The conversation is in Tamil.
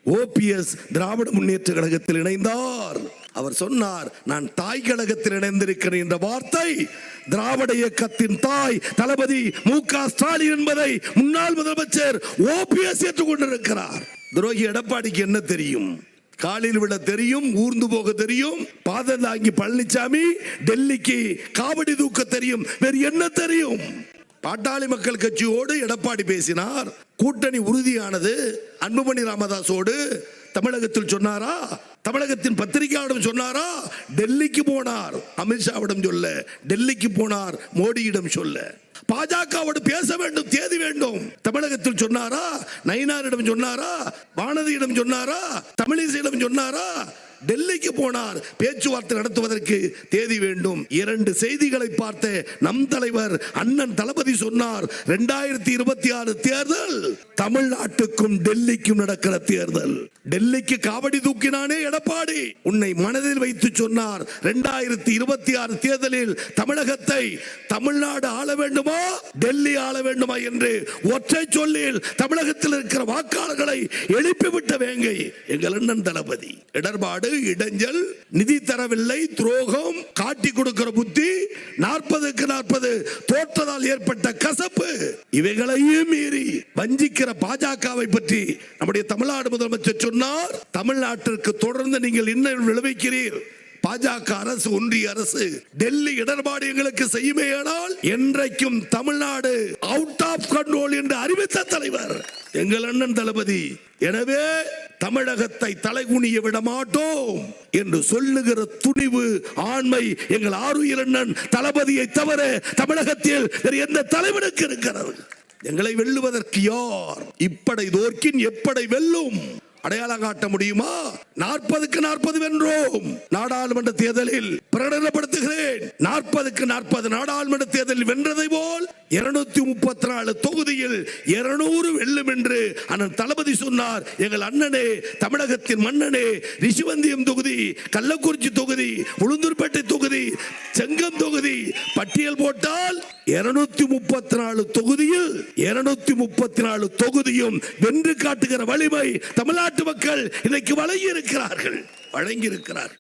OPS திராவிட முன்னேற்ற கழகத்தில் இணைந்தார். அவர் சொன்னார், நான் தாய் கழகத்தில் இணைந்திருக்கிறேன் என்ற வார்த்தை திராவிட இயக்கத்தின் தாய் தளபதி மு.க. ஸ்டாலின் என்பதை முன்னாள் முதலமைச்சர் OPS ஏற்றுக்கொண்டிருக்கிறார். துரோகி எடப்பாடிக்கு என்ன தெரியும்? காலில் விட தெரியும், ஊர்ந்து போக தெரியும், பாதம் தாங்கி பழனிசாமி டெல்லிக்கு காவடி தூக்க தெரியும், வேறு என்ன தெரியும்? பாட்டாளி மக்கள் கட்சியோடு எடப்பாடி பேசினார், கூட்டணி உறுதியானது. அன்புமணி ராமதாஸோடு தமிழகத்தில் சொன்னாரா? தமிழகத்தின் பத்திரிகையாளரிடம் சொன்னாரா? டெல்லிக்கு போனார், அமித்ஷாவிடம் சொல்ல, டெல்லிக்கு போனார், மோடியிடம் சொல்ல. பாஜகவோடு பேச வேண்டும், தேதி வேண்டும். தமிழகத்தில் சொன்னாரா? நயினாரிடம் சொன்னாரா? வானதியிடம் சொன்னாரா? தமிழிசையிடம் சொன்னாரா? டெல்லிக்கு போனார், பேச்சுவார்த்தை நடத்துவதற்கு தேதி வேண்டும். 2 செய்திகளை பார்த்த நம் தலைவர் அண்ணன் தளபதி சொன்னார், 2026 தேர்தல் தமிழ்நாட்டுக்கும் டெல்லிக்கும் நடக்கிற தேர்தல். டெல்லிக்கு காவடி தூக்கினானே எடப்பாடி, உன்னை மனதில் வைத்து சொன்னார், 2026 தேர்தலில் தமிழகத்தை தமிழ்நாடு ஆள வேண்டுமா டெல்லி ஆள வேண்டுமா என்று ஒற்றை சொல்லில் தமிழகத்தில் இருக்கிற வாக்காளர்களை எழுப்பிவிட்ட வேங்கை எங்கள் அண்ணன் தளபதி. இடர்பாடு, இடைஞ்சல், நிதி தரவில்லை, துரோகம், காட்டி கொடுக்கிற புத்தி, 40க்கு 40 தோற்றதால் ஏற்பட்ட கசப்பு, இவைகளையும் மீறி வஞ்சிக்கிற பாஜகவை பற்றி நம்முடைய தமிழ்நாடு முதலமைச்சர் சொன்னார். தமிழ்நாட்டிற்கு தொடர்ந்து நீங்கள் இன்னும் விளைவிக்கிறீர். பாஜக அரசு, ஒன்றிய அரசு டெல்லி இடர்பாடு எங்களுக்கு செய்யுமேயானால் என்றைக்கும் தமிழ்நாடு அவுட் ஆஃப் கண்ட்ரோல் என்று அறிவித்த தலைவர் எங்கள் அண்ணன் தளபதி. எனவே தமிழகத்தை தலைகுனிய விட மாட்டோம் என்று சொல்லுகிற துணிவு, ஆண்மை எங்கள் ஆருயிர் அண்ணன் தளபதியை தவிர தமிழகத்தில் வேறு எந்த தலைவனுக்கு இருக்கிறது? எங்களை வெல்லுவதற்கு யார்? இப்படை தோற்கின் எப்படை வெல்லும். அடையாளம் காட்ட முடியுமா? 40க்கு 40 வென்றோம். நாடாளுமன்ற தேர்தலில் பிரகடனப்படுத்துகிறேன், 40க்கு 40 நாடாளுமன்ற தேர்தலில் வென்றதை போல் 234 தொகுதியில் 200 வெல்லும் என்று அண்ணன் தளபதி சொன்னார். எங்கள் அண்ணனே, தமிழகத்தின் மன்னனே, ரிஷிவந்தியம் தொகுதி, கள்ளக்குறிச்சி தொகுதி, உளுந்தூர்பேட்டை தொகுதி, செங்கம் தொகுதி பட்டியல் போட்டால் 234 தொகுதியில் 234 தொகுதியும் வென்று காட்டுகிற வலிமை தமிழ்நாட்டு மக்கள் இன்னைக்கு வழங்கி இருக்கிறார்கள்.